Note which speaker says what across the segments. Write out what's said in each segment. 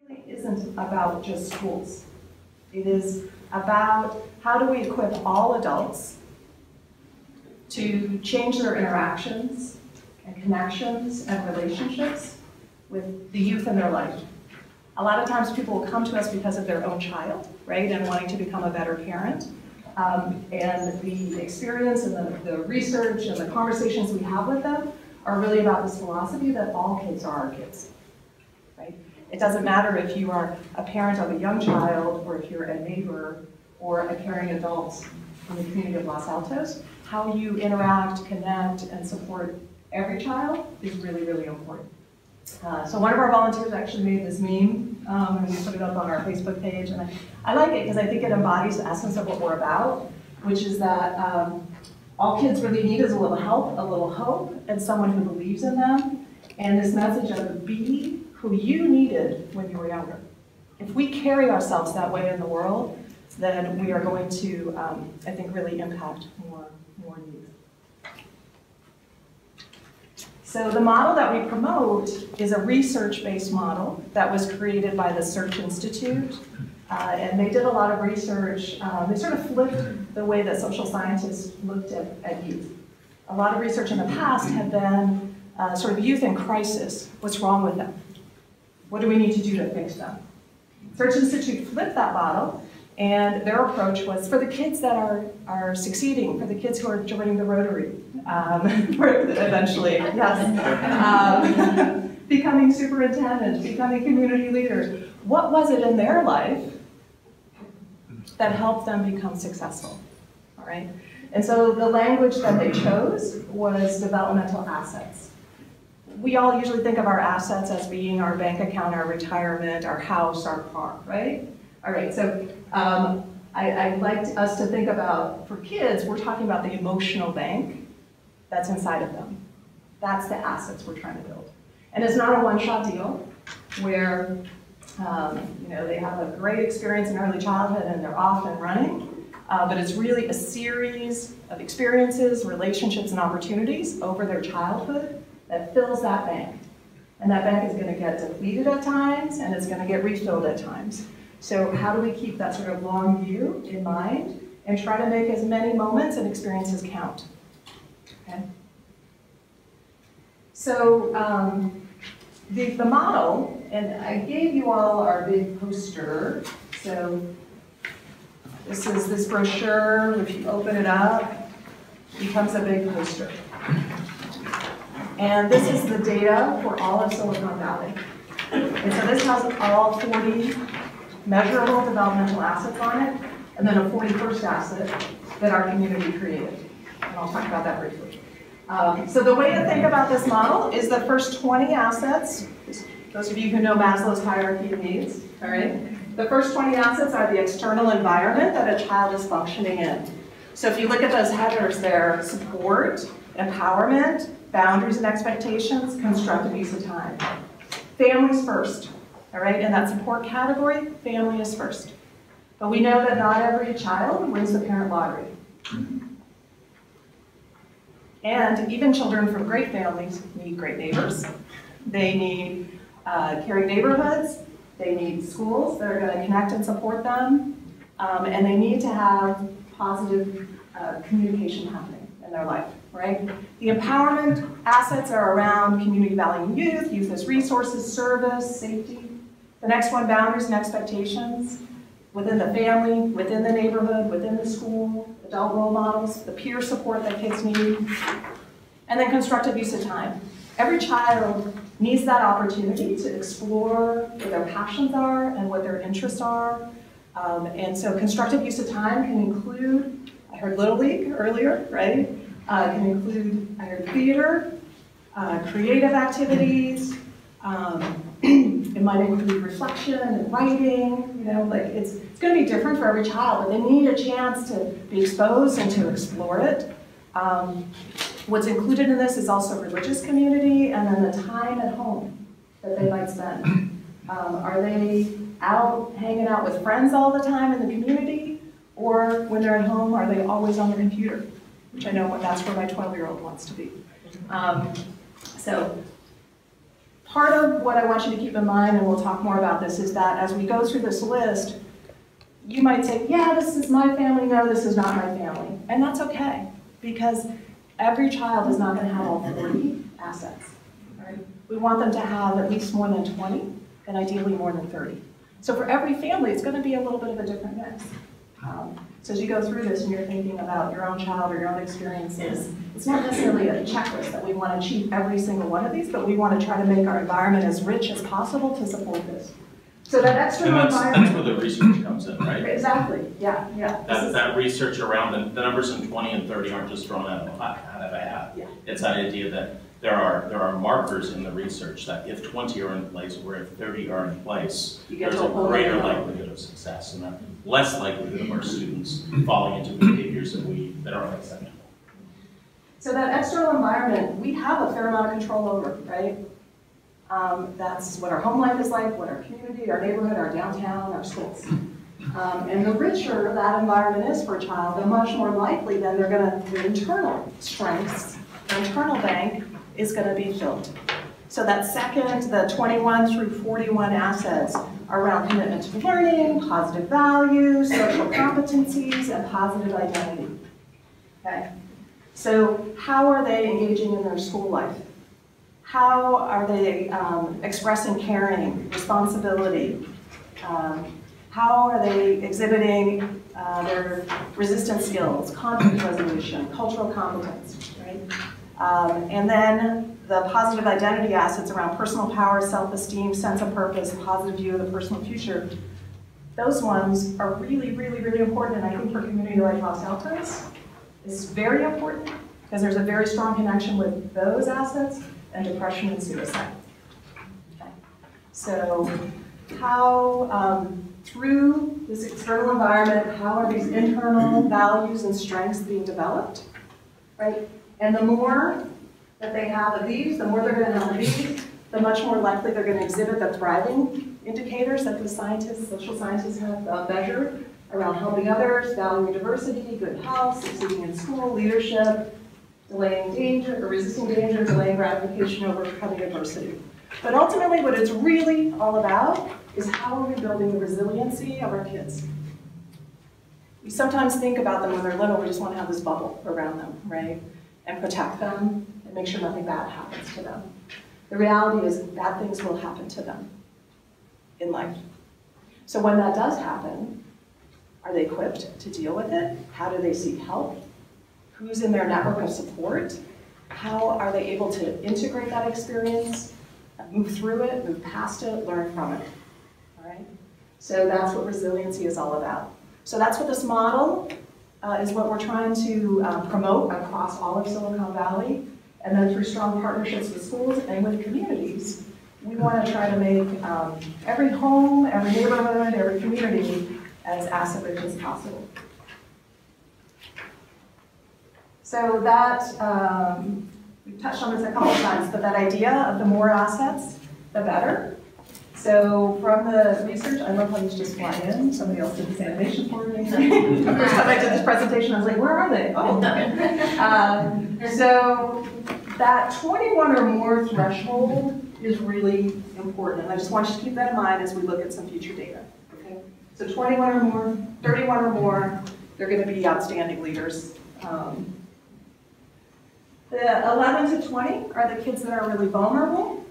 Speaker 1: really isn't about just schools. It is about how do we equip all adults to change their interactions and connections and relationships with the youth in their life. A lot of times people will come to us because of their own child, right, and wanting to become a better parent. And the experience and the research and the conversations we have with them are really about this philosophy that all kids are our kids, right? It doesn't matter if you are a parent of a young child or if you're a neighbor or a caring adult in the community of Los Altos. How you interact, connect, and support every child is really, really important. So one of our volunteers actually made this meme, and we put it up on our Facebook page, and I like it because I think it embodies the essence of what we're about, which is that all kids really need is a little help, a little hope, and someone who believes in them, and this message of be who you needed when you were younger. If we carry ourselves that way in the world, then we are going to, I think, really impact more youth. So the model that we promote is a research-based model that was created by the Search Institute. And they did a lot of research. They sort of flipped the way that social scientists looked at youth. A lot of research in the past had been sort of youth in crisis. What's wrong with them? What do we need to do to fix them? Search Institute flipped that model, and their approach was for the kids that are succeeding, for the kids who are joining the Rotary, eventually, yes, becoming superintendents, becoming community leaders. What was it in their life that helped them become successful, all right? And so the language that they chose was developmental assets. We all usually think of our assets as being our bank account, our retirement, our house, our car, right? All right, so I'd like us to think about, for kids, we're talking about the emotional bank that's inside of them. That's the assets we're trying to build. And it's not a one-shot deal where they have a great experience in early childhood and they're off and running, but it's really a series of experiences, relationships, and opportunities over their childhood that fills that bank. And that bank is going to get depleted at times, and it's going to get refilled at times. So how do we keep that sort of long view in mind and try to make as many moments and experiences count? Okay. So the model, and I gave you all our big poster. So this is this brochure. If you open it up, it becomes a big poster. And this is the data for all of Silicon Valley. And so this has all 40 measurable developmental assets on it, and then a 41st asset that our community created. And I'll talk about that briefly. So the way to think about this model is the first 20 assets, those of you who know Maslow's hierarchy of needs, all right? The first 20 assets are the external environment that a child is functioning in. So if you look at those headers there, support, empowerment, boundaries and expectations, constructive use of time. Families first, all right? In that support category, family is first. But we know that not every child wins the parent lottery. And even children from great families need great neighbors. They need caring neighborhoods. They need schools that are going to connect and support them. And they need to have positive communication happening in their life, right? The empowerment assets are around community valuing youth as resources, service, safety. The next one, boundaries and expectations. Within the family, within the neighborhood, within the school, adult role models, the peer support that kids need, and then constructive use of time. Every child needs that opportunity to explore what their passions are and what their interests are. And so constructive use of time can include, I heard Little League earlier, right? Can include, I heard theater, creative activities, it might include reflection and writing, it's going to be different for every child, but they need a chance to be exposed and to explore it. What's included in this is also religious community and then the time at home that they might spend. Are they out hanging out with friends all the time in the community? Or when they're at home, are they always on the computer? Which I know that's where my 12-year-old wants to be. So part of what I want you to keep in mind, and we'll talk more about this, is that as we go through this list, you might say, yeah, this is my family, no, this is not my family. And that's okay, because every child is not going to have all 40 assets. Right? We want them to have at least more than 20, and ideally more than 30. So for every family, it's going to be a little bit of a different mix. So as you go through this and you're thinking about your own child or your own experiences, it's not necessarily a checklist that we want to achieve every single one of these, but we want to try to make our environment as rich as possible to support this. So that external environment...
Speaker 2: That's where the research comes in, right?
Speaker 1: Exactly, yeah.
Speaker 2: That research around the numbers in 20 and 30 aren't just thrown out of a hat.
Speaker 1: Yeah.
Speaker 2: It's that idea that there are markers in the research that if 20 are in place or if 30 are in place, there's a greater likelihood of success and a less likelihood of our students falling into behaviors that are unacceptable.
Speaker 1: So that external environment, we have a fair amount of control over, right? That's what our home life is like, what our community, our neighborhood, our downtown, our schools. And the richer that environment is for a child, the much more likely then their internal strengths, their internal bank is going to be filled. So that second, the 21 through 41 assets are around commitment to learning, positive values, social competencies, and positive identity. Okay? So how are they engaging in their school life? How are they expressing caring, responsibility? How are they exhibiting their resistance skills, conflict resolution, cultural competence, right? And then the positive identity assets around personal power, self-esteem, sense of purpose, positive view of the personal future. Those ones are really, really, really important, and I think for a community like Los Altos, it's very important because there's a very strong connection with those assets and depression and suicide. Okay. So how, through this external environment, how are these internal values and strengths being developed, right? And the more that they have of these, the more they're going to have of these, the much more likely they're going to exhibit the thriving indicators that the scientists, social scientists have measured around helping others, valuing diversity, good health, succeeding in school, leadership, delaying danger, or resisting danger, delaying gratification, overcoming adversity. But ultimately, what it's really all about is how are we building the resiliency of our kids? We sometimes think about them when they're little, we just want to have this bubble around them, right? And protect them and make sure nothing bad happens to them. The reality is bad things will happen to them in life. So when that does happen, are they equipped to deal with it? How do they seek help? Who's in their network of support? How are they able to integrate that experience, move through it, move past it, learn from it? All right? So that's what resiliency is all about. So that's what this model is what we're trying to promote across all of Silicon Valley. And then through strong partnerships with schools and with communities, we want to try to make every home, every neighborhood, every community as asset rich as possible. So that, we've touched on this a couple of times, but that idea of the more assets, the better. So from the research, I love how these just fly in. Somebody else did this animation for me. The first time I did this presentation, I was like, where are they? Oh, so that 21 or more threshold is really important. And I just want you to keep that in mind as we look at some future data. Okay? So 21 or more, 31 or more, they're going to be outstanding leaders. The 11 to 20 are the kids that are really vulnerable.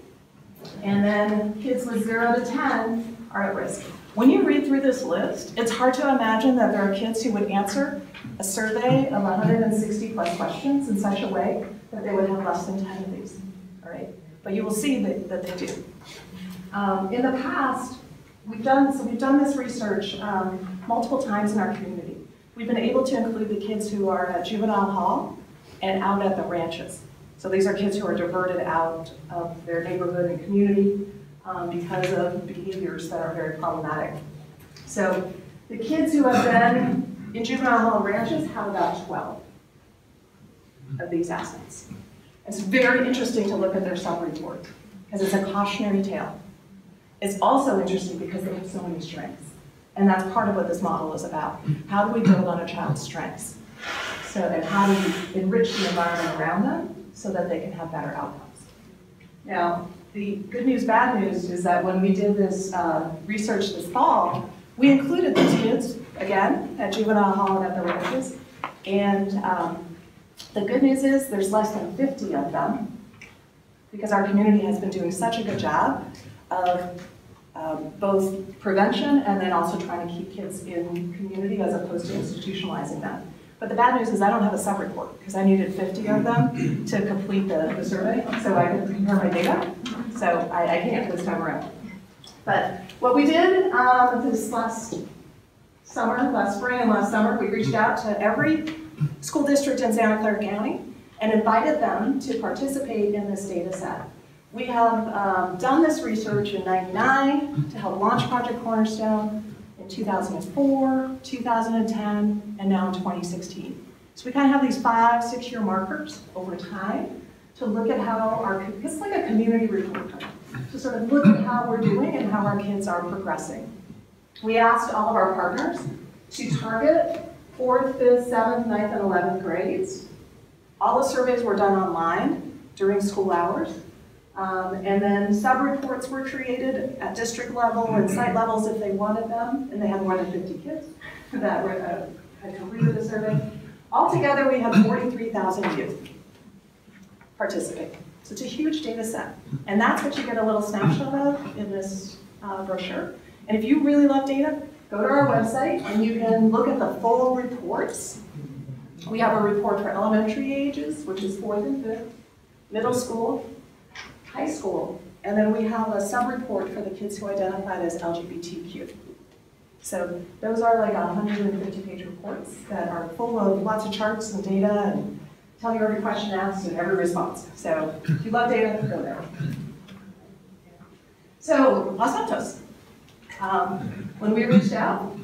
Speaker 1: And then kids with 0 to 10 are at risk. When you read through this list, it's hard to imagine that there are kids who would answer a survey of 160 plus questions in such a way that they would have less than 10 of these, all right? But you will see that they do. In the past, we've done this research multiple times in our community. We've been able to include the kids who are at juvenile hall and out at the ranches. So these are kids who are diverted out of their neighborhood and community because of behaviors that are very problematic. So the kids who have been in juvenile hall and ranches have about 12 of these assets. It's very interesting to look at their self-report because it's a cautionary tale. It's also interesting because they have so many strengths. And that's part of what this model is about. How do we build on a child's strengths? So, and how do we enrich the environment around them so that they can have better outcomes? Now, the good news, bad news is that when we did this research this fall, we included these kids, again, at juvenile hall and at the ranches. And the good news is there's less than 50 of them because our community has been doing such a good job of both prevention and then also trying to keep kids in community as opposed to institutionalizing them. But the bad news is I don't have a sub-report because I needed 50 of them to complete the survey so I could compare my data. So I can't this time around. But what we did this last spring and last summer, we reached out to every school district in Santa Clara County and invited them to participate in this data set. We have done this research in '99 to help launch Project Cornerstone, in 2004, 2010, and now in 2016. So we kind of have these 5-6-year markers over time to look at how it's like a community report card, to sort of look at how we're doing and how our kids are progressing. We asked all of our partners to target 4th, 5th, 7th, 9th, and 11th grades. All the surveys were done online during school hours. And then sub-reports were created at district level and site levels if they wanted them, and they had more than 50 kids that had completed the survey. Altogether, we had 43,000 youth participate. So it's a huge data set. And that's what you get a little snapshot of in this brochure. And if you really love data, go to our website and you can look at the full reports. We have a report for elementary ages, which is 4th and 5th, middle school, high school, and then we have a sub-report for the kids who identified as LGBTQ. So those are like 150-page reports that are full of lots of charts and data and tell you every question asked and every response. So if you love data, go there. So Los Altos. When we reached out,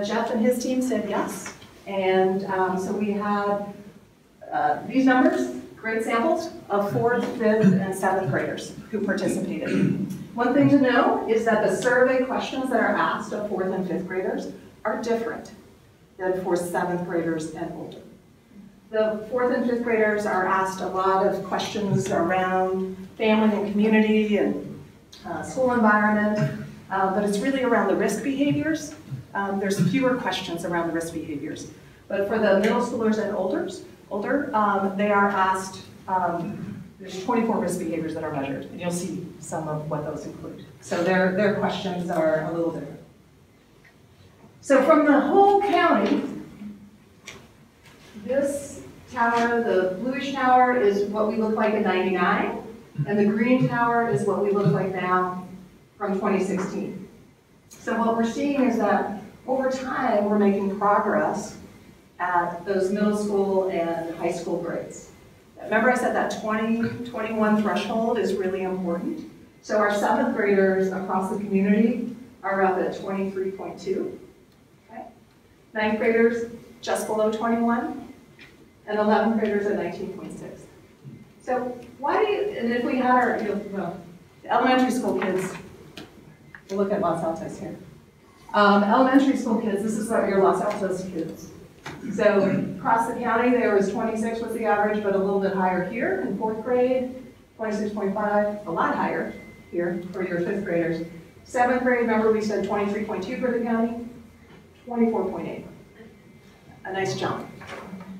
Speaker 1: Jeff and his team said yes. And so we had these numbers, grade samples of 4th, 5th, and 7th graders who participated. One thing to know is that the survey questions that are asked of 4th and 5th graders are different than for 7th graders and older. The 4th and 5th graders are asked a lot of questions around family and community and school environment, but it's really around the risk behaviors. There's fewer questions around the risk behaviors. But for the middle schoolers and older, they are asked, there's 24 risk behaviors that are measured, and you'll see some of what those include. So their questions are a little different. So from the whole county, this tower, the bluish tower, is what we look like in '99, and the green tower is what we look like now from 2016. So what we're seeing is that over time, we're making progress at those middle school and high school grades. Remember I said that 2021 threshold is really important. So our 7th graders across the community are up at 23.2. Okay? 9th graders just below 21, and 11th graders at 19.6. So why do you, and if we had our, the elementary school kids, we'll look at Los Altos here. Elementary school kids, this is what your Los Altos kids. So across the county, there was 26 was the average, but a little bit higher here in 4th grade, 26.5, a lot higher here for your 5th graders. 7th grade, remember we said 23.2 for the county, 24.8. A nice jump.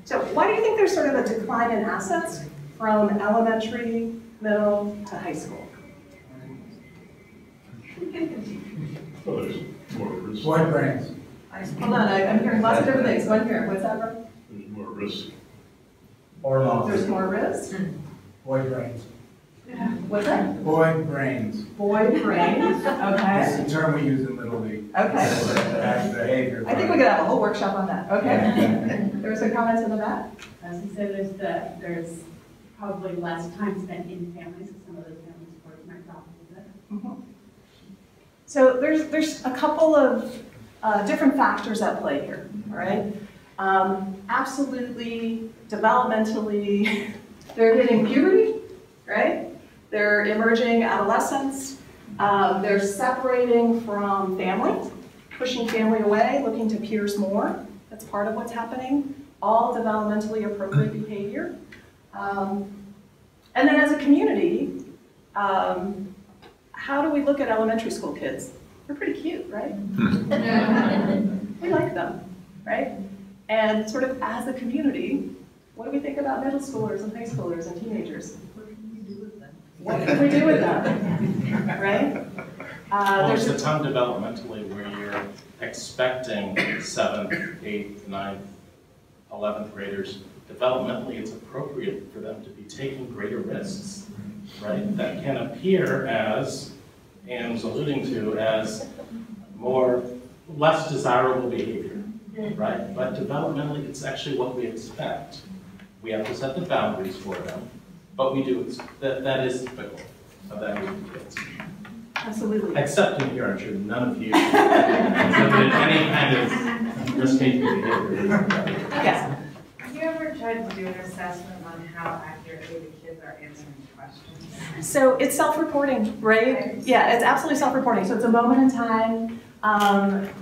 Speaker 1: So why do you think there's sort of a decline in assets from elementary, middle to high school?
Speaker 3: Well, there's more risk.
Speaker 4: Boy brains.
Speaker 1: Hold on, I'm hearing lots of different things. One here, what's that, bro?
Speaker 3: There's more risk.
Speaker 4: Or long.
Speaker 1: There's more risk?
Speaker 4: Boy brains.
Speaker 1: What's that?
Speaker 4: Boy brains.
Speaker 1: Boy brains,
Speaker 4: That's
Speaker 1: okay.
Speaker 4: the term we use in Little League.
Speaker 1: Okay.
Speaker 4: That's behavior.
Speaker 1: I think we could have a whole workshop on that, okay. There were some comments in the back?
Speaker 5: As I said, there's probably less time spent in families, because some of those family supports might drop a little bit.
Speaker 1: So there's a couple of different factors at play here, all right? Absolutely, developmentally, they're hitting puberty, right? They're emerging adolescence. They're separating from family, pushing family away, looking to peers more. That's part of what's happening. All developmentally appropriate behavior. And then as a community, How do we look at elementary school kids? They're pretty cute, right? We like them, right? And sort of as a community, what do we think about middle schoolers and high schoolers and teenagers? What can we do with them, right?
Speaker 2: Well, there's a time developmentally where you're expecting 7th, 8th, 9th, 11th graders. Developmentally, it's appropriate for them to be taking greater risks, right? That can appear as, Anne was alluding to, as less desirable behavior, right? But developmentally, it's actually what we expect. We have to set the boundaries for them, but we do, that is typical of that group of kids.
Speaker 1: Absolutely.
Speaker 2: Except in here, I'm sure none of you exhibited any kind of risk-taking behavior.
Speaker 1: Yes.
Speaker 6: Have you ever tried to do an assessment on how accurately the kids are answering questions?
Speaker 1: So it's self-reporting, right? Yeah, it's absolutely self-reporting. So it's a moment in time.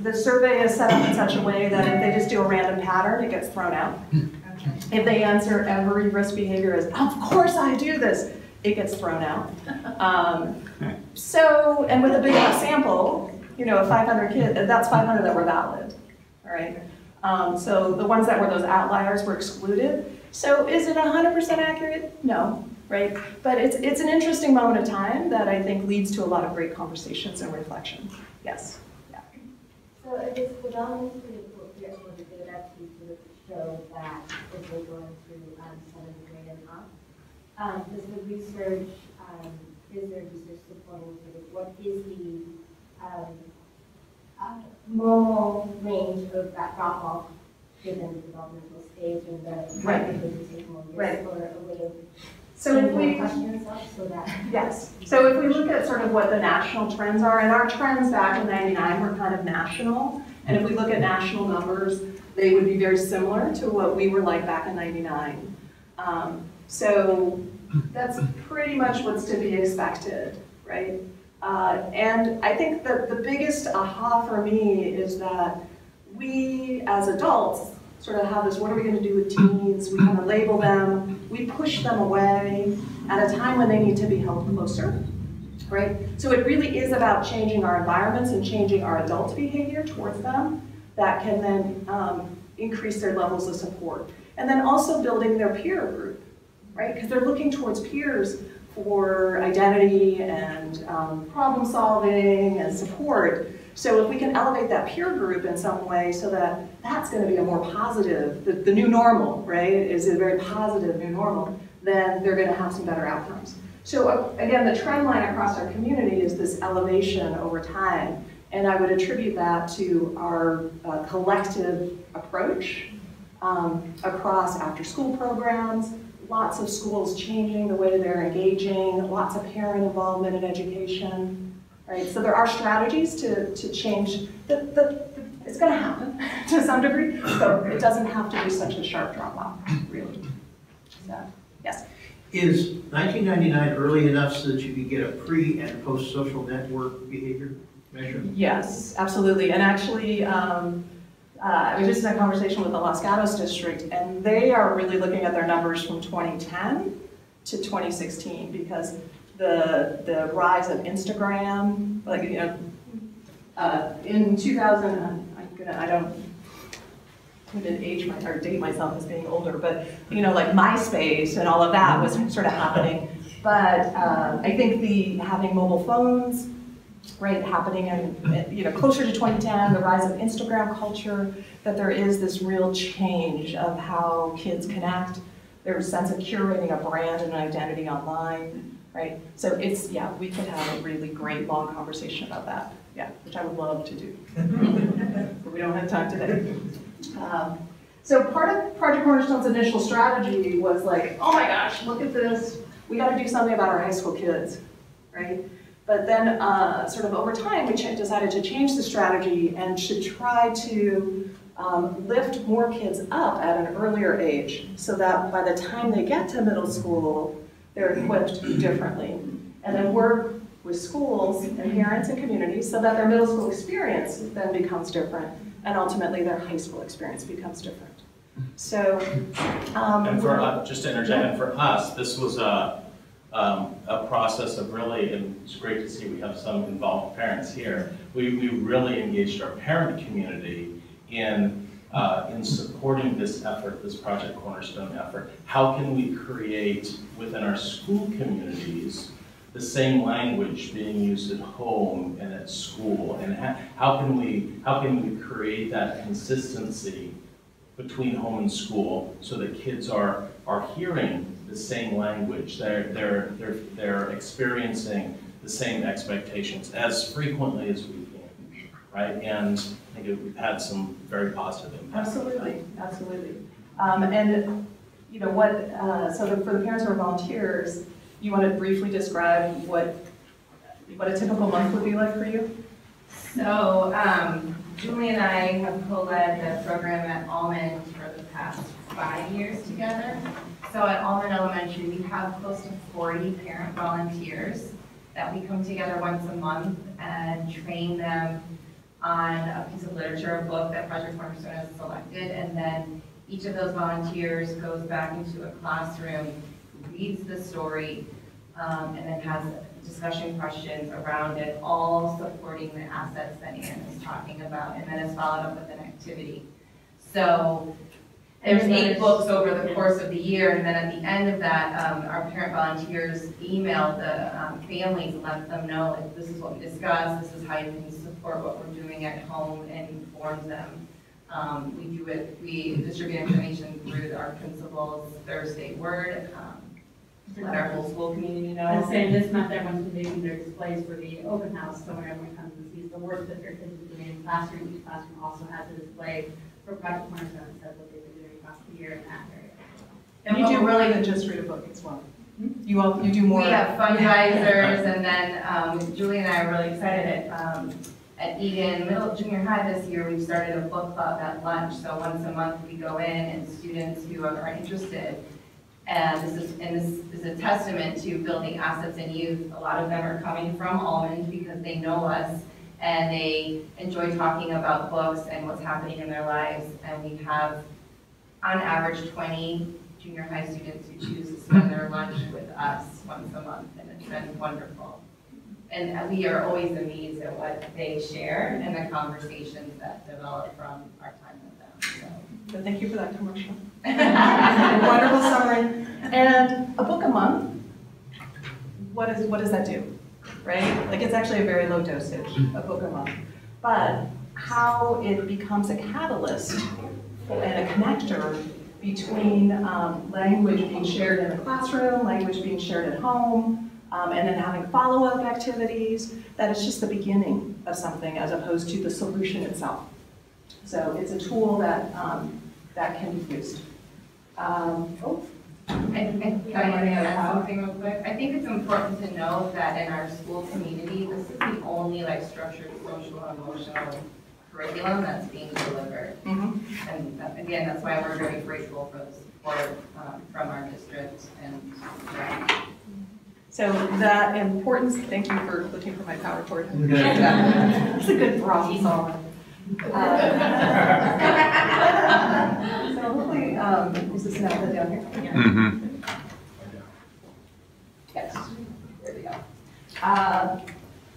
Speaker 1: The survey is set up in such a way that if they just do a random pattern, it gets thrown out. Okay. If they answer every risk behavior as, of course I do this, it gets thrown out. And with a big enough sample, you know, 500 kids, that's 500 that were valid, all right? So the ones that were those outliers were excluded. So is it 100% accurate? No, right? But it's an interesting moment of time that I think leads to a lot of great conversations and reflection. Yes. Yeah.
Speaker 7: So it is predominantly appropriate for the data to sort of show that if we're going through 7th grade and up, does the research, is there research supporting sort of what is the normal range of that drop-off given the developmental stage and the likelihood to take more risks or a way of
Speaker 1: so if we
Speaker 7: questions up so that
Speaker 1: yes. So if we look at sort of what the national trends are, and our trends back in '99 were kind of national, and if we look at national numbers, they would be very similar to what we were like back in '99. So that's pretty much what's to be expected, right? And I think that the biggest aha for me is that we as adults sort of have this, what are we going to do with teens? We kind of label them, we push them away at a time when they need to be held closer, right? So it really is about changing our environments and changing our adult behavior towards them that can then increase their levels of support. And then also building their peer group, right? Because they're looking towards peers for identity and problem solving and support. So if we can elevate that peer group in some way so that that's going to be a more positive, the new normal, right, is a very positive new normal, then they're going to have some better outcomes. So again, the trend line across our community is this elevation over time, and I would attribute that to our collective approach across after-school programs, lots of schools changing the way they're engaging, lots of parent involvement in education. Right, so there are strategies to change. It's going to happen to some degree, so it doesn't have to be such a sharp drop-off, really. So, yes?
Speaker 8: Is 1999 early enough so that you could get a pre- and post-social network behavior measure?
Speaker 1: Yes, absolutely. And actually, I was just in a conversation with the Los Gatos district, and they are really looking at their numbers from 2010 to 2016 because the rise of Instagram, like, you know, in 2000, I don't or date myself as being older, but, you know, like MySpace and all of that was sort of happening. But I think having mobile phones, right, happening in, you know, closer to 2010, the rise of Instagram culture, that there is this real change of how kids connect, their sense of curating a brand and an identity online. Right, so it's, yeah, we could have a really great long conversation about that, yeah, which I would love to do, but we don't have time today. So part of Project Cornerstone's initial strategy was like, oh my gosh, look at this, we got to do something about our high school kids, right? But then sort of over time, we decided to change the strategy and should try to lift more kids up at an earlier age so that by the time they get to middle school, they're equipped differently. And then work with schools and parents and communities so that their middle school experience then becomes different and ultimately their high school experience becomes different. So,
Speaker 2: and for just to interject, and for us, this was a process of really, and it's great to see we have some involved parents here, we really engaged our parent community in supporting this effort, this Project Cornerstone effort. How can we create within our school communities the same language being used at home and at school, and how can we create that consistency between home and school so that kids are hearing the same language, they're experiencing the same expectations as frequently as we can, right? And I think we've had some very positive impacts.
Speaker 1: Absolutely, absolutely. And you know what? So for the parents who are volunteers, you want to briefly describe what a typical month would be like for you?
Speaker 9: So Julie and I have co-led the program at Almond for the past 5 years together. So at Almond Elementary, we have close to 40 parent volunteers that we come together once a month and train them on a piece of literature, a book that Project Cornerstone has selected, and then each of those volunteers goes back into a classroom, reads the story, and then has discussion questions around it, all supporting the assets that Anne is talking about, and then is followed up with an activity. So there's 8 books over the course of the year, and then at the end of that, our parent volunteers email the families and let them know, like, this is what we discussed, this is how you can support what we're doing at home, and inform them. We distribute information through our principal's Thursday Word, let our whole school community know.
Speaker 5: I was saying this month everyone's been making their displays for the open house, so when everyone comes and sees the work that their kids are doing in the classroom, each classroom also has a display for Project Cornerstone and says what they've been doing across the year in that area.
Speaker 1: And you do really than just read a book as well. You do more.
Speaker 9: We have fundraisers, and then Julie and I are really excited at Egan Junior High this year. We've started a book club at lunch, so once a month we go in, and students who are interested. And this is a testament to building assets in youth. A lot of them are coming from Almond because they know us and they enjoy talking about books and what's happening in their lives. And we have, on average, 20 junior high students who choose to spend their lunch with us once a month, and it's been wonderful. And we are always amazed at what they share and the conversations that develop from our time with them.
Speaker 1: So thank you for that commercial. Wonderful summary. And a book a month, what does that do, right? Like, it's actually a very low dosage, a book a month. But how it becomes a catalyst and a connector between language being shared in the classroom, language being shared at home, and then having follow-up activities, that is just the beginning of something as opposed to the solution itself. So it's a tool that can be used.
Speaker 9: Something real quick. I think it's important to know that in our school community, this is the only structured social and emotional curriculum that's being delivered. And again, that's why we're very grateful for the support from our district. And
Speaker 1: so that importance, thank you for looking for my power cord. That's a good problem solver. So hopefully, is this an outlet down here? Yeah. Yes, there we go.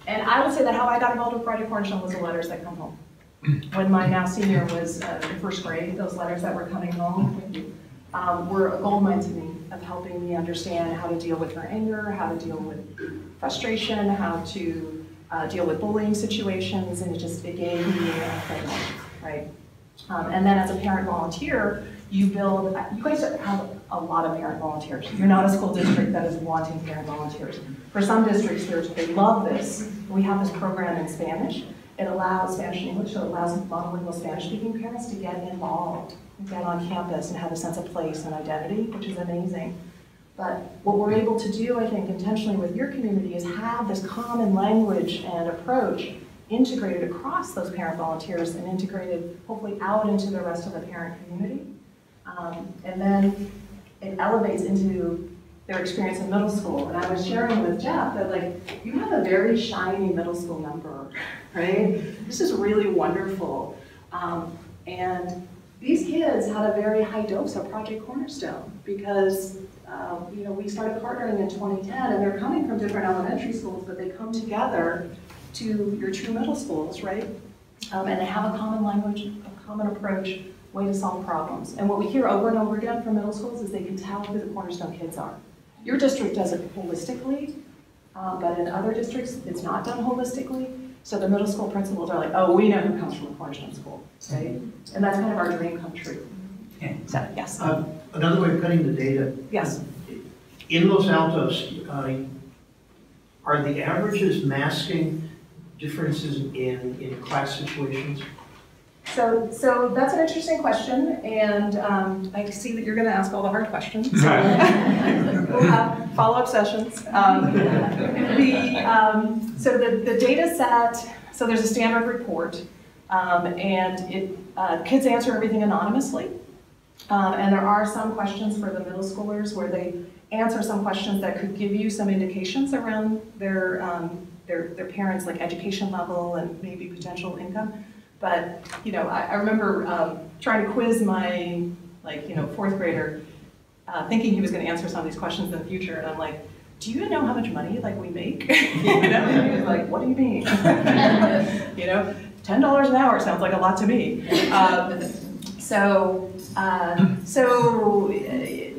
Speaker 1: And I would say that how I got involved with Project Cornerstone was the letters that come home. When my now senior was in first grade, those letters that were coming home were a goldmine to me of helping me understand how to deal with her anger, how to deal with frustration, how to deal with bullying situations, and it gave me a framework, right? And then as a parent volunteer, you guys have a lot of parent volunteers. You're not a school district that is wanting parent volunteers. For some districts, they love this. We have this program in Spanish. It allows Spanish and English, so it allows monolingual Spanish-speaking parents to get involved, and get on campus and have a sense of place and identity, which is amazing. But what we're able to do, I think, intentionally with your community is have this common language and approach integrated across those parent volunteers and integrated, hopefully, out into the rest of the parent community. And then it elevates into their experience in middle school. And I was sharing with Jeff that, you have a very shiny middle school number, right? This is really wonderful. And these kids had a very high dose of Project Cornerstone because we started partnering in 2010, and they're coming from different elementary schools, but they come together to your true middle schools, right? And they have a common language, a common approach, way to solve problems. And what we hear over and over again from middle schools is they can tell who the Cornerstone kids are. Your district does it holistically, but in other districts, it's not done holistically. So the middle school principals are like, oh, we know who comes from a Cornerstone school, right? And that's kind of our dream come true. So, yes.
Speaker 8: Another way of cutting the data.
Speaker 1: Yes.
Speaker 8: In Los Altos, are the averages masking differences in class situations?
Speaker 1: So that's an interesting question, and I see that you're going to ask all the hard questions. So we'll have follow-up sessions. So the data set, so there's a standard report, and kids answer everything anonymously. And there are some questions for the middle schoolers where they answer some questions that could give you some indications around their parents' like education level and maybe potential income. But I remember trying to quiz my fourth grader, thinking he was going to answer some of these questions in the future, and I'm like, do you know how much money we make? And he was like, what do you mean? $10 an hour sounds like a lot to me.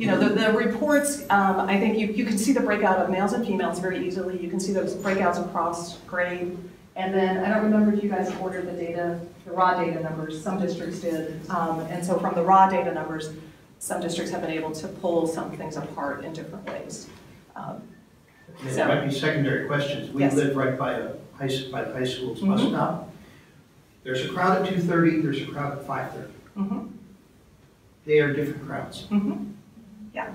Speaker 1: The reports, I think you can see the breakout of males and females very easily. You can see those breakouts across grade. And then, I don't remember if you guys ordered the data, the raw data numbers, some districts did. And so from the raw data numbers, some districts have been able to pull some things apart in different ways.
Speaker 8: There might be secondary questions. We live right by the high school's bus stop. There's a crowd at 2:30, there's a crowd at 5:30. They are different crowds.
Speaker 1: Yeah.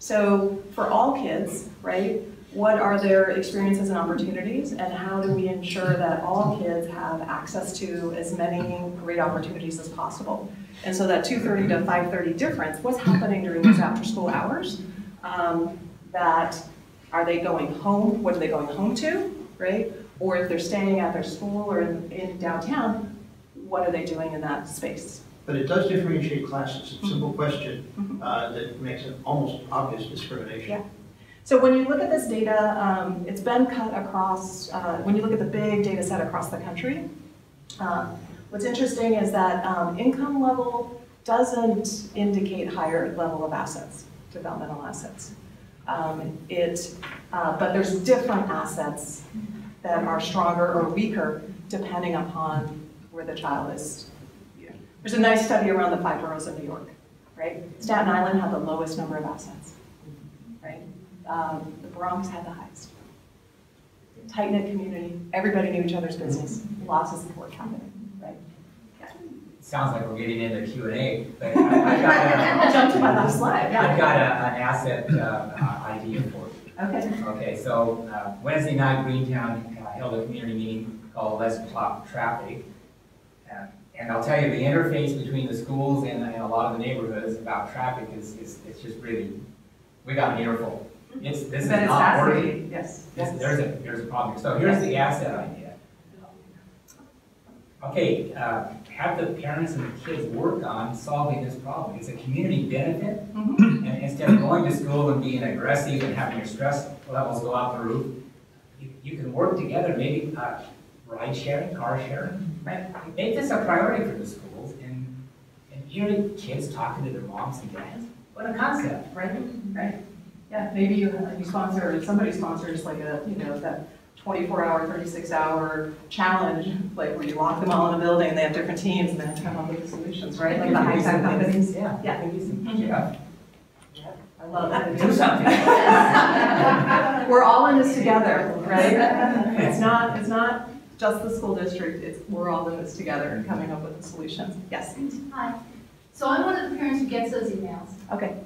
Speaker 1: So for all kids, right, what are their experiences and opportunities, and how do we ensure that all kids have access to as many great opportunities as possible? And so that 2:30 to 5:30 difference, what's happening during those after-school hours? Are they going home? What are they going home to, right? Or if they're staying at their school or in downtown, what are they doing in that space?
Speaker 8: But it does differentiate classes. It's a simple question that makes an almost obvious discrimination.
Speaker 1: Yeah. So when you look at this data, it's been cut across, when you look at the big data set across the country, what's interesting is that income level doesn't indicate higher level of assets, developmental assets. But there's different assets that are stronger or weaker depending upon where the child is. There's a nice study around the 5 boroughs of New York, right? Staten Island had the lowest number of assets, right? The Bronx had the highest. Tight-knit community, everybody knew each other's business, lots of support happening, right? Yeah.
Speaker 10: Sounds like we're getting into Q&A, but
Speaker 1: I'll jump to my last slide. Yeah.
Speaker 10: I've got an asset idea for you.
Speaker 1: Okay.
Speaker 10: Okay, so Wednesday night, Greentown held a community meeting called Let's Talk Traffic. And I'll tell you, the interface between the schools and a lot of the neighborhoods about traffic is just really, we got an earful. This is not working.
Speaker 1: Yes.
Speaker 10: There's a problem. So here's the asset idea. Okay, have the parents and the kids work on solving this problem. It's a community benefit, and instead of going to school and being aggressive and having your stress levels go out the roof, you can work together, maybe ride sharing, car sharing. Right? Make this a priority for the schools, and hearing kids talking to their moms and dads. What a concept,
Speaker 1: right? Right. Yeah, maybe you sponsor, or somebody sponsors like a, that 24-hour, 36-hour challenge, like where you lock them all in a building and they have different teams and they have to come up with the solutions, right? Like the high-tech companies. Yeah.
Speaker 10: Yeah.
Speaker 1: I love that.
Speaker 10: Do something.
Speaker 1: We're all in this together, right? It's not just the school district, we're all in this together and coming up with the solutions. Yes?
Speaker 11: Hi. So I'm one of the parents who gets those emails.
Speaker 1: Okay.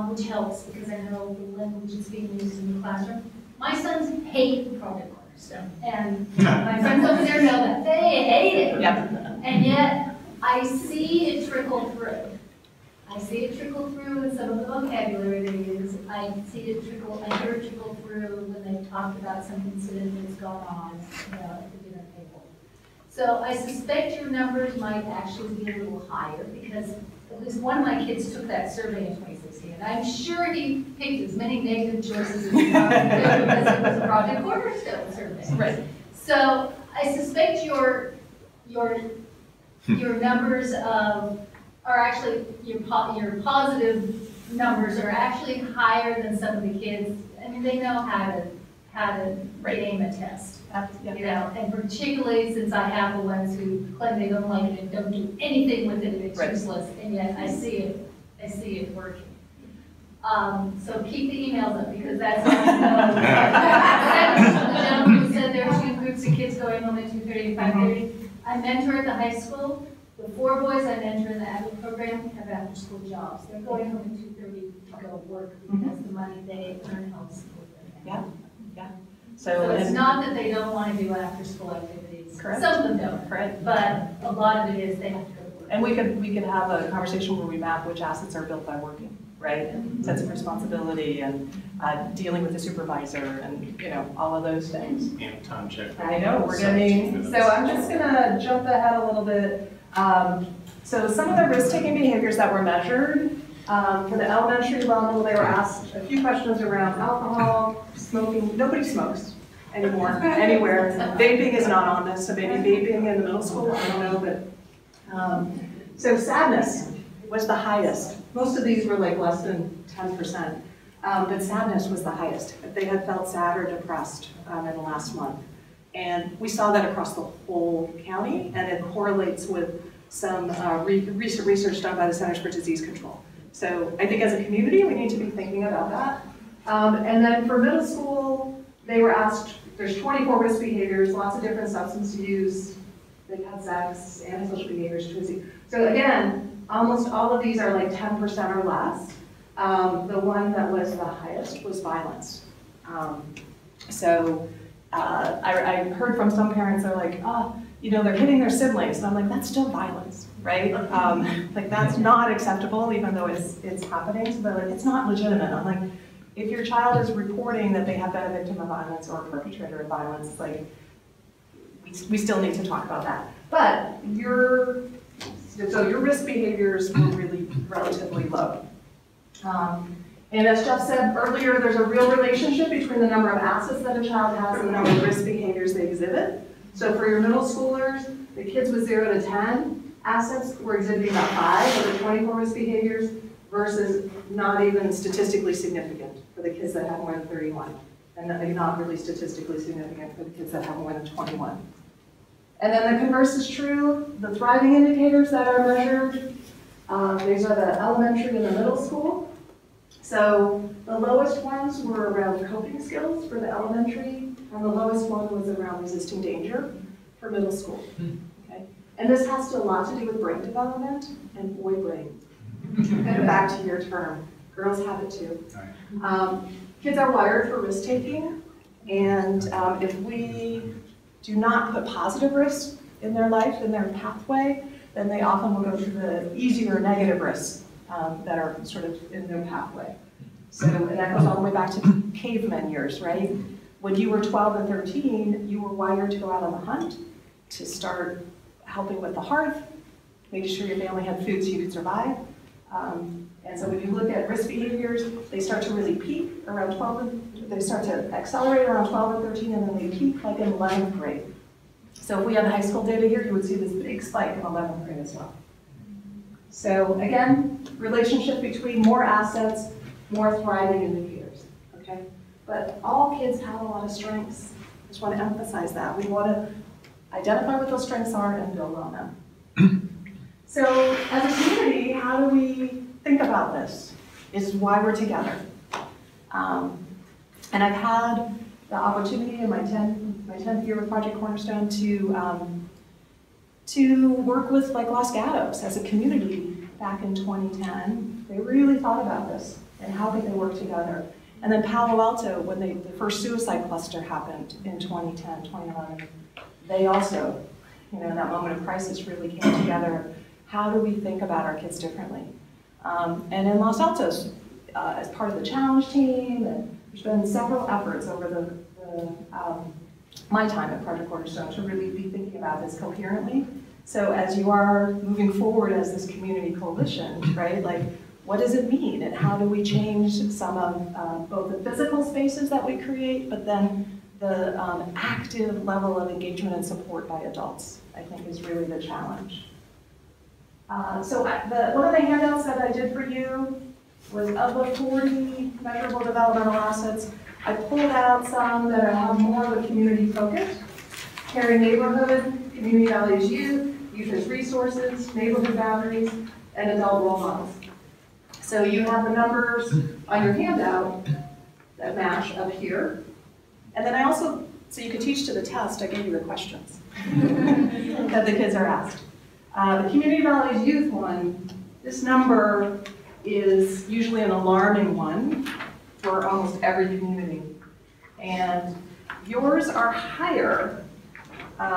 Speaker 11: Which helps because I know the language is being used in the classroom. My sons hate Project Cornerstone. And my friends over there know that. They hate it.
Speaker 1: Yep.
Speaker 11: And yet, I see it trickle through. I see it trickle through in some of the vocabulary they use. I hear it trickle through when they talk about some incident that's gone on at the dinner table. So I suspect your numbers might actually be a little higher because at least one of my kids took that survey in 2016, and I'm sure he picked as many negative choices as he possibly could because it was a Project Cornerstone survey.
Speaker 1: Right.
Speaker 11: So I suspect your numbers are actually, your positive numbers are actually higher than some of the kids. I mean, they know how to game a test.
Speaker 1: Yeah.
Speaker 11: You know, and particularly since I have the ones who claim they don't like it and don't do anything with it, it's useless, and yet I see it working. So keep the emails up, because that's how you know. The gentleman who said there are 2 groups of kids going home at 2:30 and 5:30. I mentor at the high school. The 4 boys I mentor in the adult program have after-school jobs. They're going home at 2:30 to go work because the money they earn helps with them.
Speaker 1: Yeah.
Speaker 11: So it's not that they don't want to do after-school activities.
Speaker 1: Correct.
Speaker 11: Some of them don't.
Speaker 1: Correct.
Speaker 11: But a lot of it is they have to go to work.
Speaker 1: And we could have a conversation where we map which assets are built by working, right? And sense of responsibility and dealing with the supervisor and, you know, all of those things.
Speaker 2: And time check.
Speaker 1: I know, we're getting, so I'm just gonna jump ahead a little bit. So some of the risk-taking behaviors that were measured, for the elementary level, they were asked a few questions around alcohol, smoking. Nobody smokes anymore, anywhere. Vaping is not on this, so maybe vaping in the middle school, I don't know, but. So sadness was the highest. Most of these were like less than 10%, but sadness was the highest. They had felt sad or depressed in the last month. And we saw that across the whole county, and it correlates with some research done by the Centers for Disease Control. So I think as a community, we need to be thinking about that. And then for middle school, they were asked, there's 24 risk behaviors, lots of different substance use, they've had sex, antisocial behaviors, truancy. So again, almost all of these are like 10% or less. The one that was the highest was violence. I heard from some parents, they're like, oh, you know, they're hitting their siblings. And I'm like, that's still violence, right? Like that's not acceptable, even though it's happening. So they're like, it's not legitimate. I'm like, if your child is reporting that they have been a victim of violence or a perpetrator of violence, like, we still need to talk about that. But your risk behaviors were really relatively low. And as Jeff said earlier, there's a real relationship between the number of assets that a child has and the number of risk behaviors they exhibit. So for your middle schoolers, the kids with 0 to 10 assets were exhibiting about 5 of the 24 risk behaviors versus not even statistically significant for the kids that have more than 31. And not really statistically significant for the kids that have more than 21. And then the converse is true. The thriving indicators that are measured, these are the elementary and the middle school. So the lowest ones were around coping skills for the elementary, and the lowest one was around resisting danger for middle school. Okay? And this has a lot to do with brain development and boy brain. And back to your term, girls have it too. Kids are wired for risk taking, and if we do not put positive risks in their life, in their pathway, then they often will go through the easier negative risks that are sort of in their pathway. So, and that goes all the way back to caveman years, right? When you were 12 and 13, you were wired to go out on the hunt, to start helping with the hearth, making sure your family had food so you could survive. And so when you look at risk behaviors, they start to really peak around 12, they start to accelerate around 12 and 13, and then they peak like in 11th grade. So if we had high school data here, you would see this big spike in 11th grade as well. So again, relationship between more assets, more thriving indicators, okay? But all kids have a lot of strengths. I just want to emphasize that. We want to identify what those strengths are and build on them. So as a community, how do we think about this? This is why we're together. And I've had the opportunity in my 10th year with Project Cornerstone to work with like Los Gatos as a community back in 2010. They really thought about this and how could they work together. And then Palo Alto, when the first suicide cluster happened in 2010, 2011, they also, in that moment of crisis, really came together. How do we think about our kids differently? And in Los Altos, as part of the challenge team, and there's been several efforts over my time at Project Cornerstone to really be thinking about this coherently So as you are moving forward as this community coalition, right, like what does it mean and how do we change some of both the physical spaces that we create, but then the active level of engagement and support by adults, I think is really the challenge. So one of the handouts that I did for you was of the 40 measurable developmental assets, I pulled out some that have more of a community focus. Caring neighborhood, community values youth, youth as resources, neighborhood boundaries, and adult role models. So you have the numbers on your handout that match up here. And then I also, so you can teach to the test, I gave you the questions that the kids are asked. The community values youth one, this number is usually an alarming one for almost every community. And yours are higher,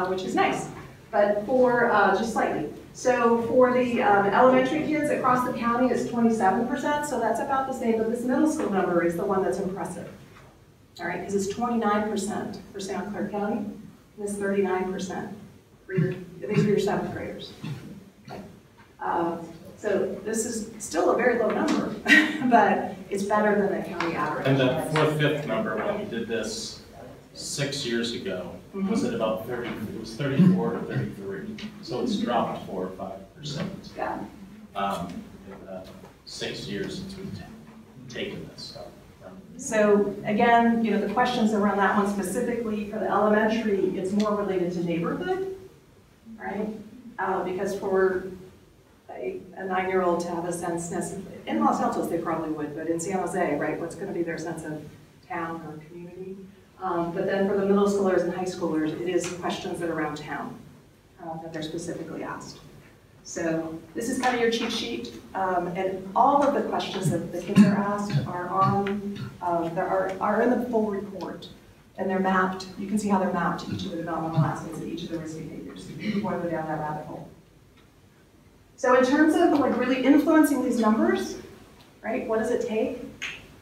Speaker 1: which is nice, but for just slightly. So for the elementary kids across the county, it's 27%, so that's about the same, but this middle school number is the one that's impressive. All right, because it's 29% for St. Clair County, and it's 39% for your, these are your 7th graders. Okay. So this is still a very low number, but it's better than the county average.
Speaker 2: And the 4th, 5th number, when we did this 6 years ago, was at about 30, it was 34 to 33. So it's dropped 4 or 5%.
Speaker 1: Yeah.
Speaker 2: In 6 years since we've taken this stuff.
Speaker 1: So again, you know, the questions around that one specifically for the elementary, it's more related to neighborhood, right? Because for a 9-year-old to have a sense, in Los Altos they probably would, but in San Jose, right, what's going to be their sense of town or community? But then for the middle schoolers and high schoolers, it is questions that are around town that they're specifically asked. So this is kind of your cheat sheet, and all of the questions that the kids are asked are on, are in the full report, and they're mapped. You can see how they're mapped to each of the developmental assets and each of the risk behaviors before we go down that rabbit hole. So in terms of like really influencing these numbers, right? What does it take?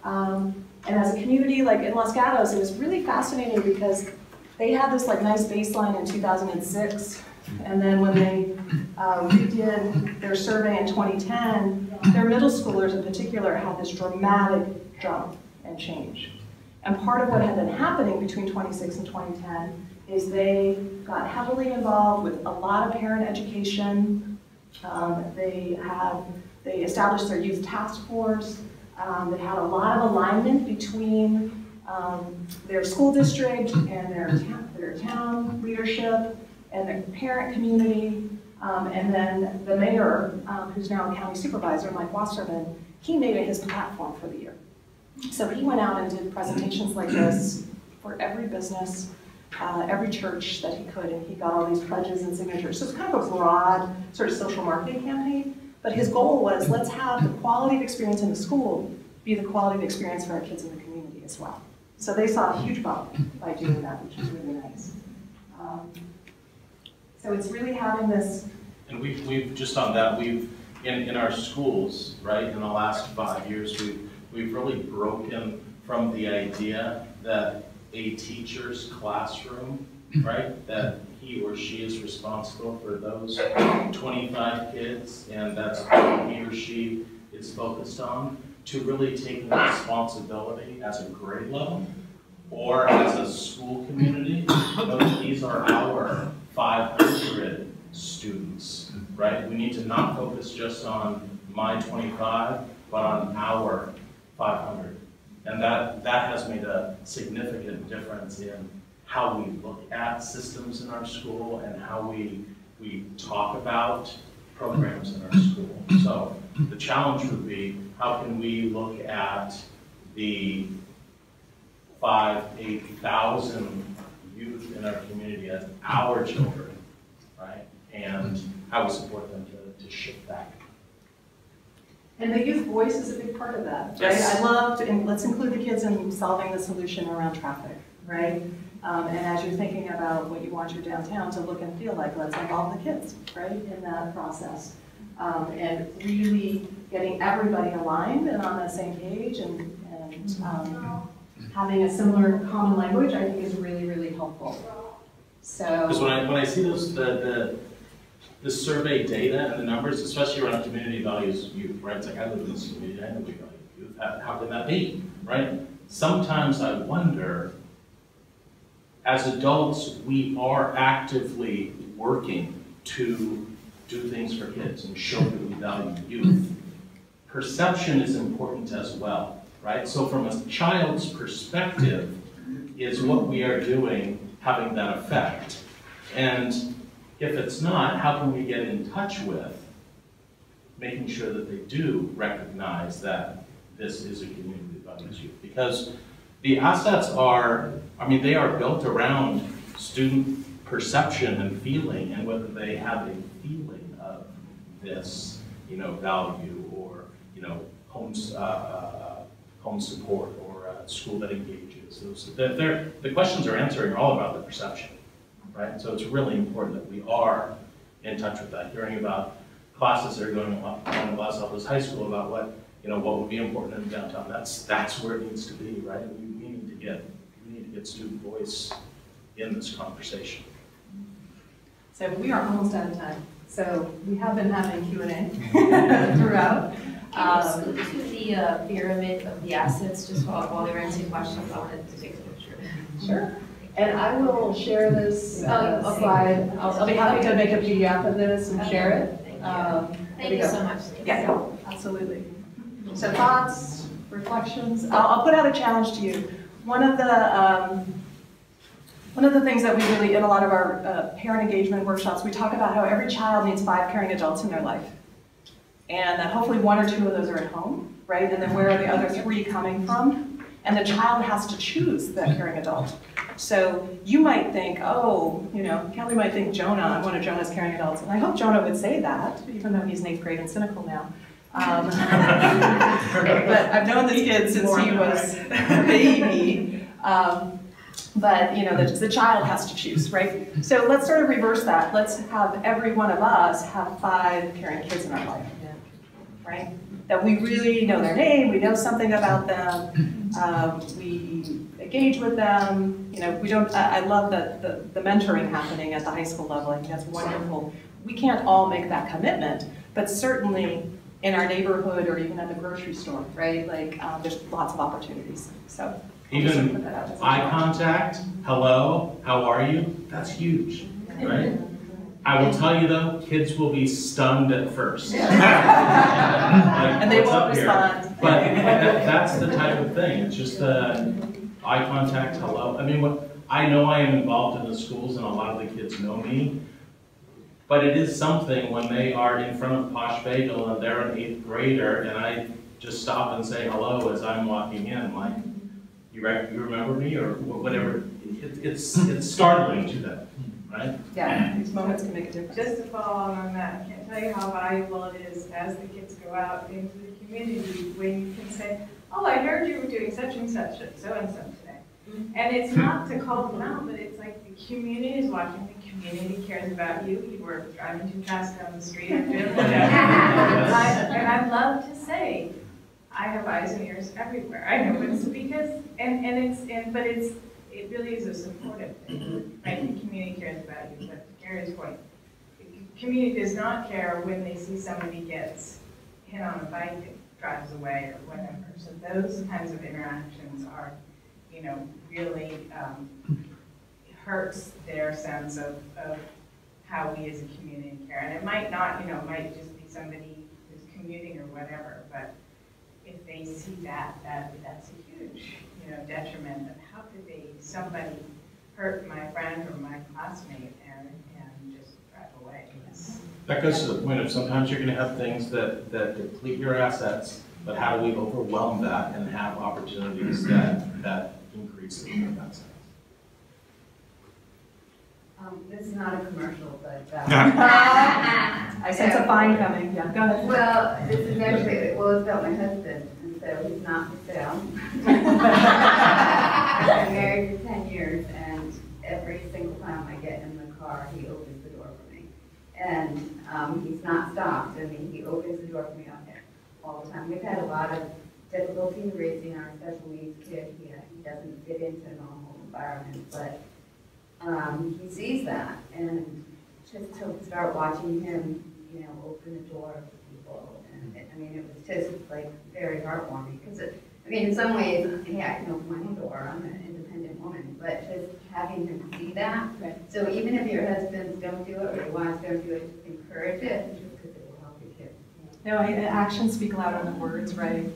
Speaker 1: And as a community, like in Los Gatos, it was really fascinating because they had this like nice baseline in 2006. And then when they redid their survey in 2010, their middle schoolers in particular had this dramatic jump and change. And part of what had been happening between 2006 and 2010 is they got heavily involved with a lot of parent education. They established their youth task force. They had a lot of alignment between their school district and their town leadership and the parent community, and then the mayor, who's now a county supervisor, Mike Wasserman, he made it his platform for the year. So he went out and did presentations like this for every business, every church that he could, and he got all these pledges and signatures. So it's kind of a broad sort of social marketing campaign, but his goal was, let's have the quality of experience in the school be the quality of experience for our kids in the community as well. So they saw a huge bump by doing that, which is really nice. So it's really having this.
Speaker 2: And we've just on that, we've, in our schools, right, in the last 5 years, we've really broken from the idea that a teacher's classroom, right, that he or she is responsible for those 25 kids, and that's what he or she is focused on, to really taking responsibility as a grade level or as a school community. These are our 500 students, right? We need to not focus just on my 25, but on our 500. And that has made a significant difference in how we look at systems in our school and how we talk about programs in our school. So the challenge would be, how can we look at the 8,000 youth in our community as our children, right? And how we support them to shift that.
Speaker 1: And the youth voice is a big part of that, right?
Speaker 2: Yes.
Speaker 1: I love to, let's include the kids in solving the solution around traffic, right? And as you're thinking about what you want your downtown to look and feel like, let's involve the kids, right, in that process. And really getting everybody aligned and on the same page and having a similar common language, I think is really, really helpful. So,
Speaker 2: because when I see those, the the survey data and the numbers, especially around community values youth, right? It's like, I live in this community, I know we value youth. How can that be, right? Sometimes I wonder, as adults, we are actively working to do things for kids and show that we value youth. Perception is important as well, right? So from a child's perspective, is what we are doing having that effect? And if it's not, how can we get in touch with making sure that they do recognize that this is a community that values youth? Because the assets are, I mean, they are built around student perception and feeling, and whether they have a feeling of this, you know, value, or, you know, home support, or a school that engages. The questions are answering are all about the perception, right? So it's really important that we are in touch with that. Hearing about classes that are going on in Los Altos High School about what, you know, what would be important in downtown. That's where it needs to be, right? We need to get student voice in this conversation.
Speaker 1: So we are almost out of time. So we have been having Q&A throughout.
Speaker 12: Can you scoot to the pyramid of the assets just while they're answering questions? I wanted to take a picture.
Speaker 1: Sure. And I will share this slide. I'll be happy to make a PDF of this and share it.
Speaker 12: Thank you so much.
Speaker 1: Yeah, absolutely. So thoughts, reflections. I'll put out a challenge to you. One of the things that we really, in a lot of our parent engagement workshops, we talk about how every child needs 5 caring adults in their life. And that hopefully 1 or 2 of those are at home, right? And then where are the other 3 coming from? And the child has to choose that caring adult. So you might think, oh, you know, Kelly might think Jonah, I'm one of Jonah's caring adults. And I hope Jonah would say that, even though he's in 8th grade and cynical now. But I've known this kid since he was a baby. But, you know, the child has to choose, right? So let's sort of reverse that. Let's have every one of us have 5 caring kids in our life, right? That we really know their name, we know something about them, we engage with them. You know, we don't, I love the mentoring happening at the high school level. I think that's wonderful. We can't all make that commitment, but certainly in our neighborhood or even at the grocery store, right? Like, there's lots of opportunities, so.
Speaker 2: Even eye contact, hello, how are you? That's huge, right? I will tell you though, kids will be stunned at first. Like,
Speaker 1: and they won't respond.
Speaker 2: But that's the type of thing. It's just the eye contact, hello. I mean, I know I am involved in the schools and a lot of the kids know me, but it is something when they are in front of Posh Bagel and they're an 8th grader and I just stop and say hello as I'm walking in, like, you remember me, or whatever. It's startling to them, right?
Speaker 1: Yeah, these moments can make a difference.
Speaker 6: Just to follow on that, I can't tell you how valuable it is as the kids go out into the community when you can say, oh, I heard you were doing such and such and so today. And it's not to call them out, but it's like the community is watching, the community cares about you. You were driving too fast down the street. And I'd love to say, I have eyes and ears everywhere. I know it's because, but it really is a supportive thing, right? The community cares about you, but to Gary's point, the community does not care when they see somebody gets hit on a bike and drives away or whatever. So those kinds of interactions are, you know, really hurts their sense of how we as a community care. And it might not, you know, it might just be somebody who's commuting or whatever, but if they see that, that's a huge, you know, detriment of how could somebody hurt my friend or my classmate and just drive away.
Speaker 2: That goes to the point of sometimes you're going to have things that deplete your assets, but how do we overwhelm that and have opportunities that increase the assets?
Speaker 13: This is not a commercial, but
Speaker 1: I sense a fine coming. Yeah, go ahead.
Speaker 13: Well, this is actually it's about my husband, and so he's not for sale. I've been married for 10 years, and every single time I get in the car, he opens the door for me, and he's not stopped. I mean, he opens the door for me out there all the time. We've had a lot of difficulty raising our special needs kid. He doesn't fit into a normal environment, but he sees that, and just to start watching him, you know, open the door for people. And I mean, it was just like very heartwarming because I mean, in some ways, yeah, I can open my own door. I'm an independent woman, but just having him see that.
Speaker 1: Right.
Speaker 13: So even if your husbands don't do it or your wives don't do it, just encourage it because it will help your kids.
Speaker 1: No, actions speak louder than words, right?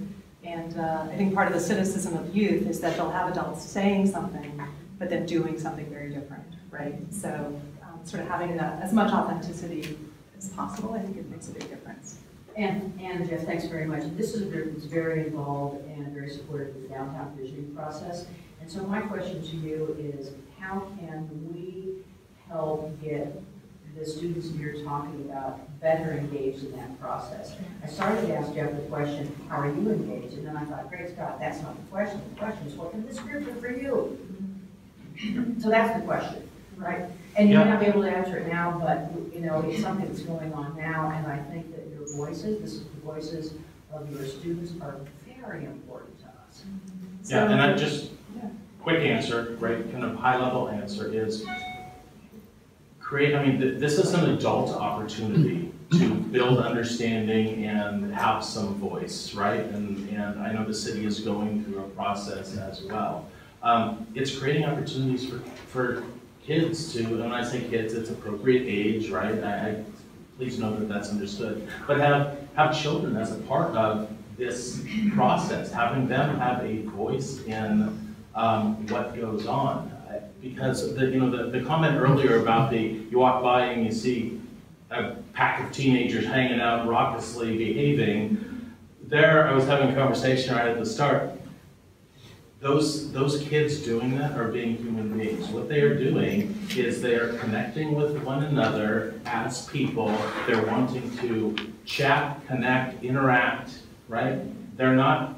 Speaker 1: And I think part of the cynicism of youth is that they'll have adults saying something, but then doing something very different, right? So sort of having that as much authenticity as possible, I think it makes a big difference.
Speaker 14: And Jeff, thanks very much. This is a group that's very involved and very supportive of the downtown visioning process. And so my question to you is, how can we help get the students you're talking about better engaged in that process? I started to ask Jeff the question, how are you engaged? And then I thought, great Scott, that's not the question. The question is, what can this group do for you? So that's the question, right? And you may not be able to answer it now, but you know, it's something that's going on now, and I think that your voices, this is the voices of your students, are very important to us.
Speaker 2: Yeah, and I just, quick answer, right, kind of high-level answer is create, I mean, this is an adult opportunity to build understanding and have some voice, right? And I know the city is going through a process as well. It's creating opportunities for kids to, and when I say kids, it's appropriate age, right? Please know that that's understood. But have children as a part of this process, having them have a voice in what goes on. Because the comment earlier about you walk by and you see a pack of teenagers hanging out raucously behaving, there I was having a conversation right at the start. Those kids doing that are being human beings. What they are doing is they are connecting with one another as people. They're wanting to chat, connect, interact, right? They're not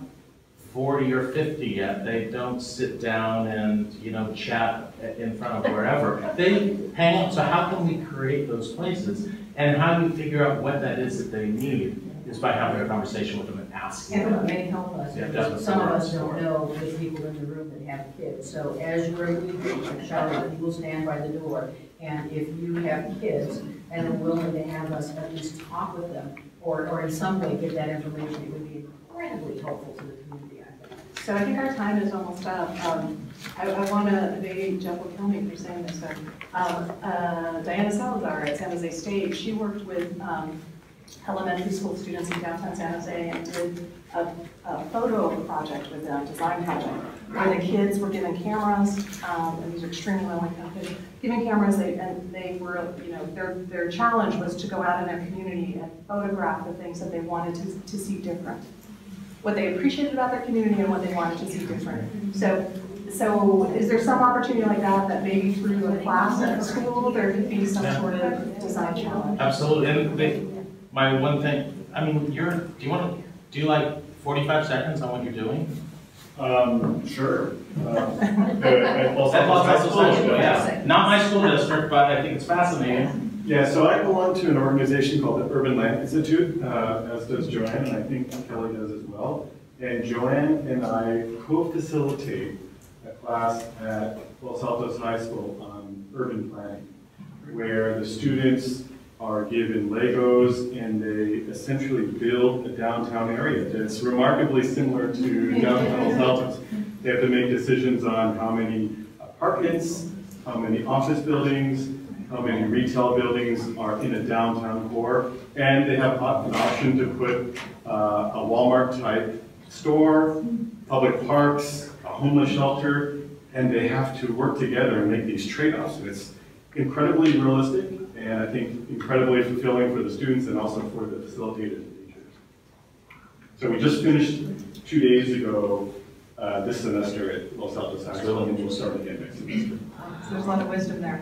Speaker 2: 40 or 50 yet. They don't sit down and, chat in front of wherever. They hang out. So how can we create those places? And how do we figure out what that is that they need is by having a conversation with them and asking them.
Speaker 14: And it may help us, because some of us don't know the people in the room that have kids. So as you're leaving, Charlotte, you will stand by the door. And if you have kids and are willing to have us at least talk with them, or in some way give that information, it would be incredibly helpful to the community, I think.
Speaker 1: So I think our time is almost up. I want to, maybe Jeff will kill me for saying this, but Diana Salazar at San Jose State, she worked with elementary school students in downtown San Jose and did a photo project with them, design project, where the kids were given cameras, and these are extremely low-income kids, given cameras, and they were, their challenge was to go out in their community and photograph the things that they wanted to see different. What they appreciated about their community and what they wanted to see different. So is there some opportunity like that maybe through a class at a school, there could be some sort of design challenge?
Speaker 2: Absolutely, and my one thing, I mean, do you want to do like 45 seconds on what you're doing?
Speaker 3: Sure.
Speaker 2: Not my school district, but I think it's fascinating.
Speaker 3: Yeah, so I belong to an organization called the Urban Land Institute, as does Joanne, and I think Kelly does as well. And Joanne and I co-facilitate a class at Los Altos High School on urban planning, where the students are given Legos and they essentially build a downtown area that's remarkably similar to downtown Los Altos. They have to make decisions on how many apartments, how many office buildings, how many retail buildings are in a downtown core, and they have an option to put a Walmart-type store, public parks, a homeless shelter, and they have to work together and make these trade-offs. And it's incredibly realistic, and I think incredibly fulfilling for the students and also for the facilitators and teachers. So we just finished 2 days ago this semester at Los Altos High School, and we'll start again next semester.
Speaker 1: So there's a lot of wisdom there.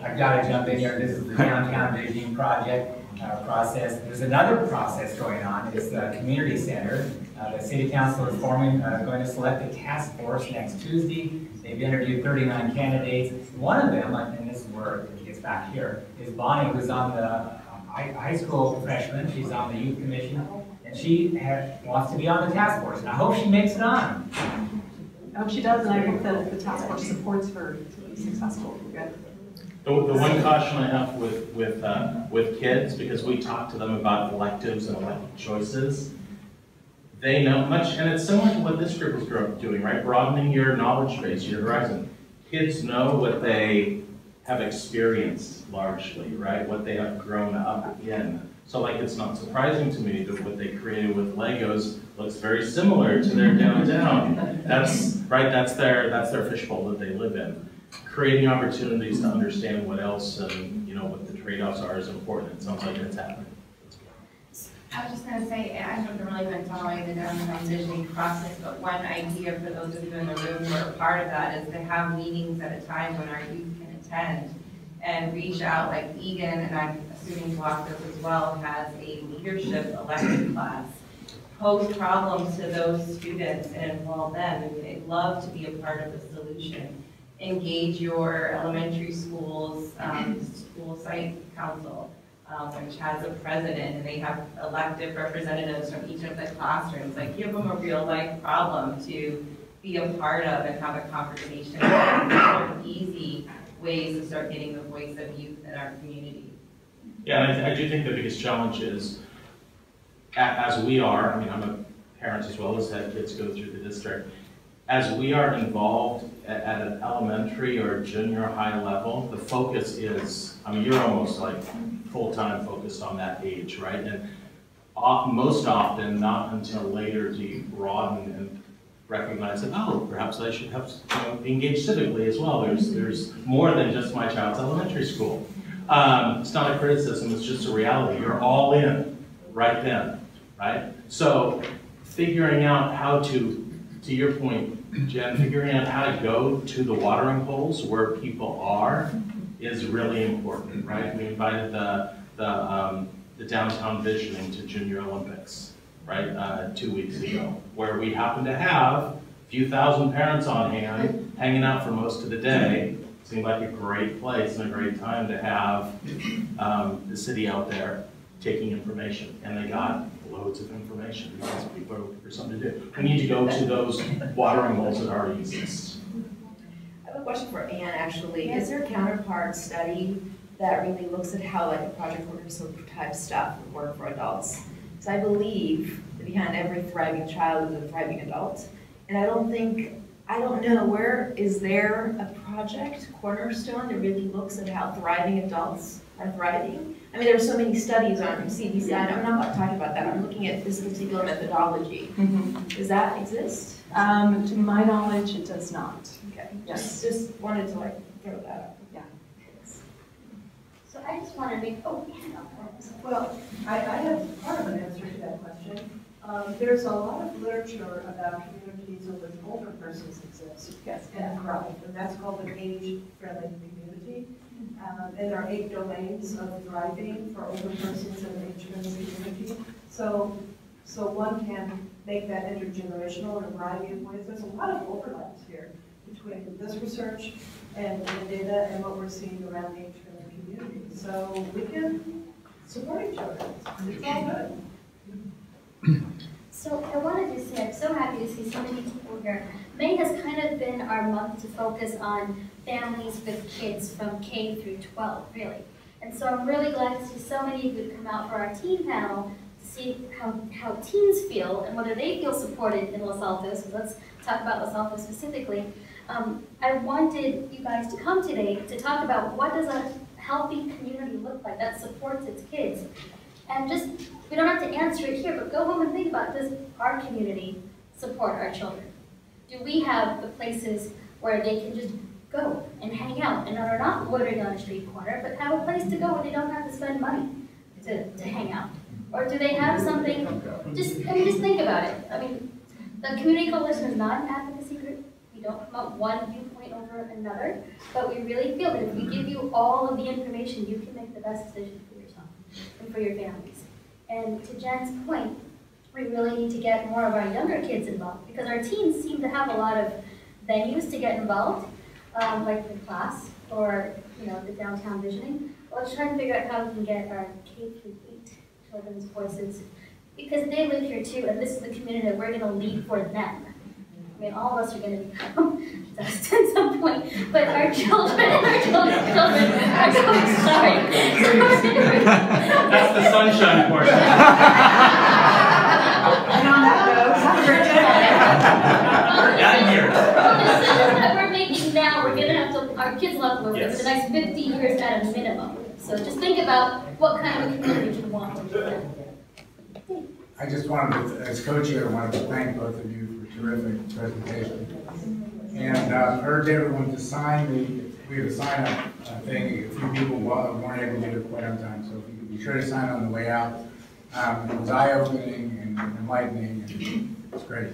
Speaker 10: I've got to jump in here. This is the Downtown Visioning Project process. There's another process going on. It's the community center. The City Council is going to select a task force next Tuesday. They've interviewed 39 candidates. One of them, and this is where it gets back here, is Bonnie, who's on the high school freshman. She's on the youth commission, and she wants to be on the task force. And I hope she makes it on.
Speaker 1: I hope she does, and I hope that the task force supports her to be successful. Good.
Speaker 2: The one caution I have with kids, because we talk to them about electives and elective choices, they know much, and it's similar to what this group is doing, right? Broadening your knowledge base, your horizon. Kids know what they have experienced largely, right? What they have grown up in. So like, it's not surprising to me that what they created with Legos looks very similar to their downtown. That's right, that's their fishbowl that they live in. Creating opportunities to understand what else and, you know, what the trade-offs are is important. It sounds like it's happening.
Speaker 9: I was just gonna say, I haven't really been following the downtown visioning process, but one idea for those of you in the room who are a part of that is to have meetings at a time when our youth can attend and reach out, like Egan, and I'm assuming Blossom as well, has a leadership elective class. Pose problems to those students and involve them. I mean, they'd love to be a part of the solution. Engage your elementary schools, school site council, which has a president, and they have elected representatives from each of the classrooms. Like, give them a real life problem to be a part of and have a conversation. Sort easy ways to start getting the voice of youth in our community.
Speaker 2: Yeah, and I do think the biggest challenge is, as we are, I mean, I'm a parent as well as had kids go through the district, as we are involved at an elementary or junior high level, the focus is, I mean, you're almost like full-time focused on that age, right? And most often, not until later do you broaden and recognize that, oh, perhaps I should have, you know, be engaged civically as well. There's more than just my child's elementary school. It's not a criticism, it's just a reality. You're all in right then, right? So figuring out how to your point, Jen, figuring out how to go to the watering holes where people are is really important, right? We invited the downtown visioning to Junior Olympics, right, 2 weeks ago, where we happened to have a few thousand parents on hand, hanging out for most of the day. Seemed like a great place and a great time to have the city out there taking information, and they got loads of information because people are looking for something to do. We need to go to those watering holes that already exist.
Speaker 12: I have a question for Anne, actually. Is there a counterpart study that really looks at how, like, a Project Cornerstone type stuff would work for adults? Because I believe that behind every thriving child is a thriving adult. And I don't know, where is there a Project Cornerstone that really looks at how thriving adults are thriving? I mean, there are so many studies on CBC. I'm not talking about that. I'm looking at this particular methodology. Does that exist?
Speaker 1: To my knowledge, it does not.
Speaker 12: Okay.
Speaker 1: Yes.
Speaker 12: Just wanted to, like, throw that up.
Speaker 1: Yeah.
Speaker 11: So I just want to make,
Speaker 15: Well, I have part of an answer to that question. There's a lot of literature about communities in which older persons exist.
Speaker 1: Yes.
Speaker 15: And thrive, and that's called an age-friendly community. And there are 8 domains of thriving for older persons in an age-friendly community. So one can make that intergenerational in a variety of ways. There's a lot of overlaps here between this research and the data and what we're seeing around age-friendly communities. So we can support each other. It's all good.
Speaker 11: So I wanted to say, I'm so happy to see so many people here. May has kind of been our month to focus on families with kids from K through 12, really. And so I'm really glad to see so many of you come out for our teen panel to see how teens feel and whether they feel supported in Los Altos. So let's talk about Los Altos specifically. I wanted you guys to come today to talk about what does a healthy community look like that supports its kids. And just, we don't have to answer it here, but go home and think about, does our community support our children? Do we have the places where they can just go and hang out and are not loitering on a street corner, but have a place to go where they don't have to spend money to hang out? Or do they have something, just think about it. I mean, the Community Coalition is not an advocacy group. We don't promote one viewpoint over another, but we really feel that if we give you all of the information, you can make the best decision for yourself and for your families. And to Jen's point, we really need to get more of our younger kids involved because our teens seem to have a lot of venues to get involved, like the class or the downtown visioning. Well, let's try and figure out how we can get our K through 8 children's voices because they live here too, and this is the community that we're going to lead for them. I mean, all of us are gonna become dust at some point, but our children are so sorry.
Speaker 2: That's the sunshine portion.
Speaker 1: And on that note, have a great day.
Speaker 2: Down here.
Speaker 11: The decisions that we're making now, we're gonna have to, our kids will have to work with for the next 50 years at a minimum. So just think about what kind of a community you want.
Speaker 4: I just wanted to, as co-chair, wanted to thank both of you for a terrific presentation. And urge everyone to sign we have a sign up thing. A few people weren't able to get it quite on time, so if you could be sure to sign on the way out. It was eye-opening and enlightening, and it's great.